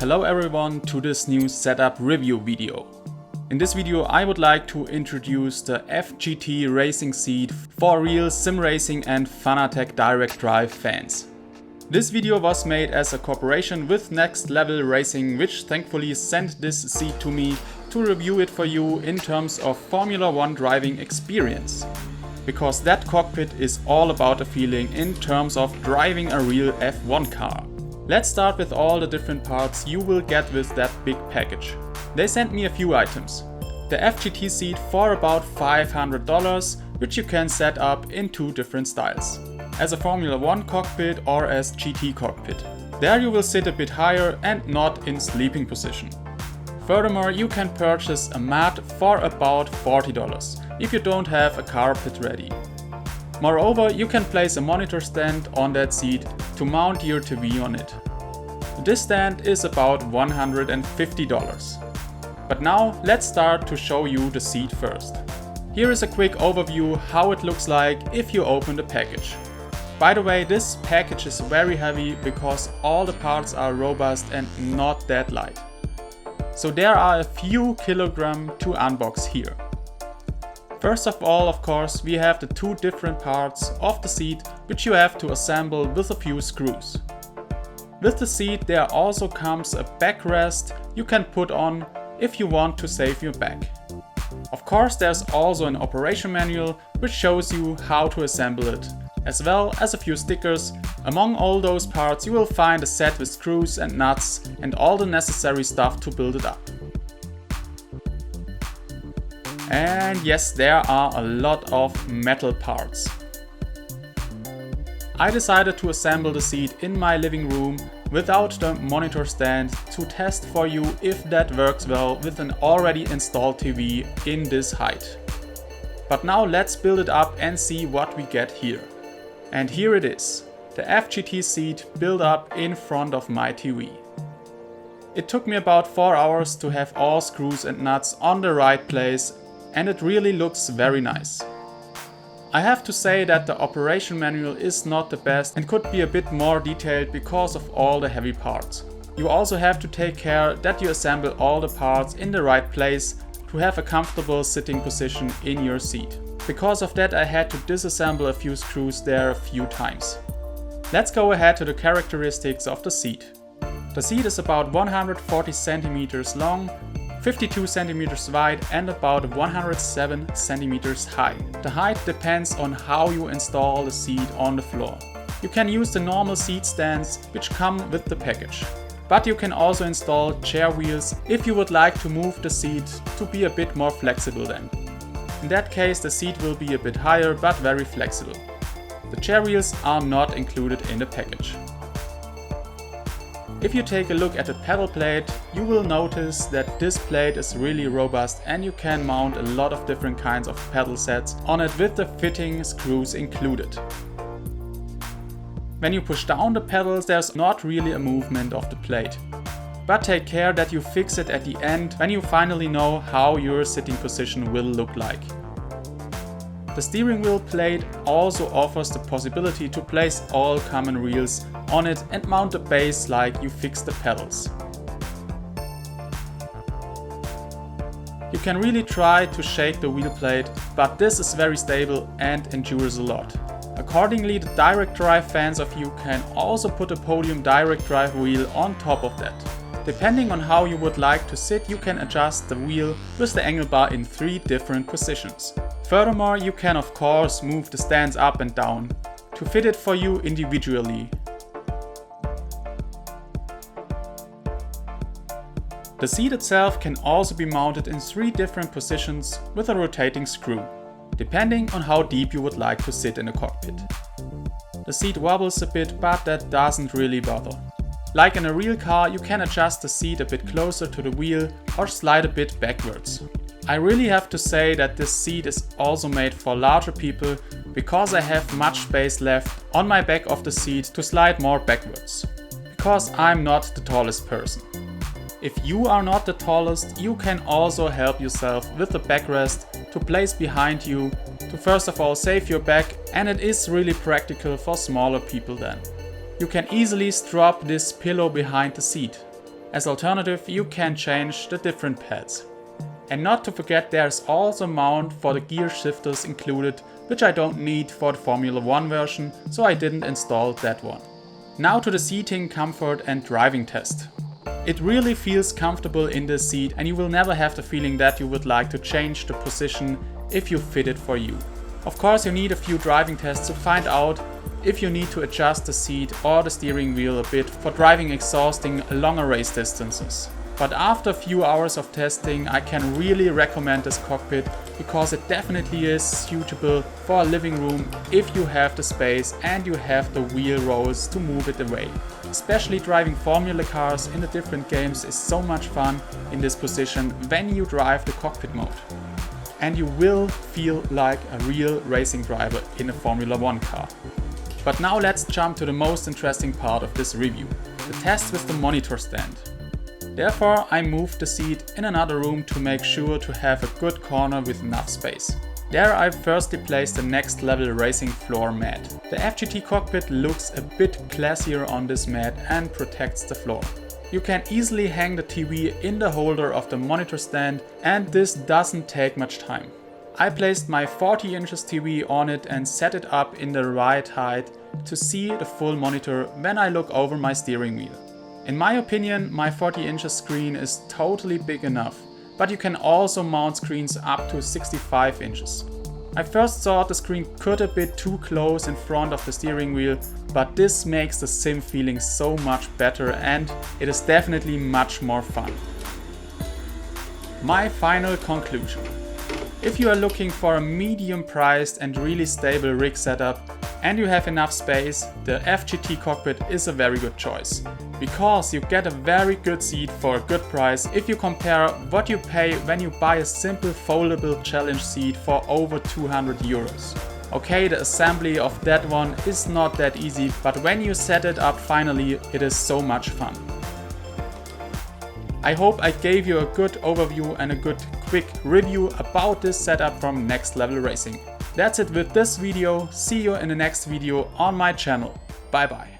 Hello everyone to this new setup review video. In this video I would like to introduce the FGT racing seat for real sim racing and Fanatec direct drive fans. This video was made as a cooperation with Next Level Racing, which thankfully sent this seat to me to review it for you in terms of Formula 1 driving experience. Because that cockpit is all about a feeling in terms of driving a real F1 car. Let's start with all the different parts you will get with that big package. They sent me a few items. The FGT seat for about $500, which you can set up in two different styles. As a Formula 1 cockpit or as GT cockpit. There you will sit a bit higher and not in sleeping position. Furthermore, you can purchase a mat for about $40 if you don't have a carpet ready. Moreover, you can place a monitor stand on that seat to mount your TV on it. This stand is about $150. But now let's start to show you the seat first. Here is a quick overview how it looks like if you open the package. By the way, this package is very heavy because all the parts are robust and not that light. So there are a few kilograms to unbox here. First of all, of course, we have the two different parts of the seat which you have to assemble with a few screws. With the seat there also comes a backrest you can put on if you want to save your back. Of course, there's also an operation manual which shows you how to assemble it, as well as a few stickers. Among all those parts you will find a set with screws and nuts and all the necessary stuff to build it up. And yes, there are a lot of metal parts. I decided to assemble the seat in my living room without the monitor stand to test for you if that works well with an already installed TV in this height. But now let's build it up and see what we get here. And here it is, the FGT seat built up in front of my TV. It took me about 4 hours to have all screws and nuts on the right place, and it really looks very nice. I have to say that the operation manual is not the best and could be a bit more detailed because of all the heavy parts. You also have to take care that you assemble all the parts in the right place to have a comfortable sitting position in your seat. Because of that I had to disassemble a few screws there a few times. Let's go ahead to the characteristics of the seat. The seat is about 140 centimeters long, 52 centimeters wide and about 107 centimeters high. The height depends on how you install the seat on the floor. You can use the normal seat stands which come with the package. But you can also install chair wheels if you would like to move the seat to be a bit more flexible then. In that case the seat will be a bit higher but very flexible. The chair wheels are not included in the package. If you take a look at the pedal plate, you will notice that this plate is really robust and you can mount a lot of different kinds of pedal sets on it with the fitting screws included. When you push down the pedals, there's not really a movement of the plate. But take care that you fix it at the end when you finally know how your sitting position will look like. The steering wheel plate also offers the possibility to place all common wheels on it and mount the base like you fix the pedals. You can really try to shake the wheel plate, but this is very stable and endures a lot. Accordingly, the direct drive fans of you can also put a podium direct drive wheel on top of that. Depending on how you would like to sit, you can adjust the wheel with the angle bar in 3 different positions. Furthermore, you can of course move the stands up and down to fit it for you individually. The seat itself can also be mounted in 3 different positions with a rotating screw, depending on how deep you would like to sit in the cockpit. The seat wobbles a bit, but that doesn't really bother. Like in a real car, you can adjust the seat a bit closer to the wheel or slide a bit backwards. I really have to say that this seat is also made for larger people because I have much space left on my back of the seat to slide more backwards. Because I'm not the tallest person. If you are not the tallest, you can also help yourself with the backrest to place behind you to first of all save your back, and it is really practical for smaller people then. You can easily strap this pillow behind the seat. As alternative, you can change the different pads. And not to forget, there's also a mount for the gear shifters included, which I don't need for the Formula 1 version, so I didn't install that one. Now to the seating, comfort and driving test. It really feels comfortable in this seat and you will never have the feeling that you would like to change the position if you fit it for you. Of course, you need a few driving tests to find out if you need to adjust the seat or the steering wheel a bit for driving exhausting longer race distances. But after a few hours of testing, I can really recommend this cockpit because it definitely is suitable for a living room if you have the space and you have the wheel rolls to move it away. Especially driving formula cars in the different games is so much fun in this position when you drive the cockpit mode. And you will feel like a real racing driver in a Formula 1 car. But now let's jump to the most interesting part of this review, the test with the monitor stand. Therefore, I moved the seat in another room to make sure to have a good corner with enough space. There I firstly placed the next level racing floor mat. The FGT cockpit looks a bit classier on this mat and protects the floor. You can easily hang the TV in the holder of the monitor stand and this doesn't take much time. I placed my 40 inches TV on it and set it up in the right height to see the full monitor when I look over my steering wheel. In my opinion, my 40 inches screen is totally big enough, but you can also mount screens up to 65 inches. I first thought the screen could a bit too close in front of the steering wheel, but this makes the sim feeling so much better and it is definitely much more fun. My final conclusion. If you are looking for a medium priced and really stable rig setup and you have enough space, the FGT cockpit is a very good choice. Because you get a very good seat for a good price if you compare what you pay when you buy a simple foldable challenge seat for over 200 euros. Okay, the assembly of that one is not that easy, but when you set it up finally, it is so much fun. I hope I gave you a good overview and a good quick review about this setup from Next Level Racing. That's it with this video. See you in the next video on my channel. Bye bye.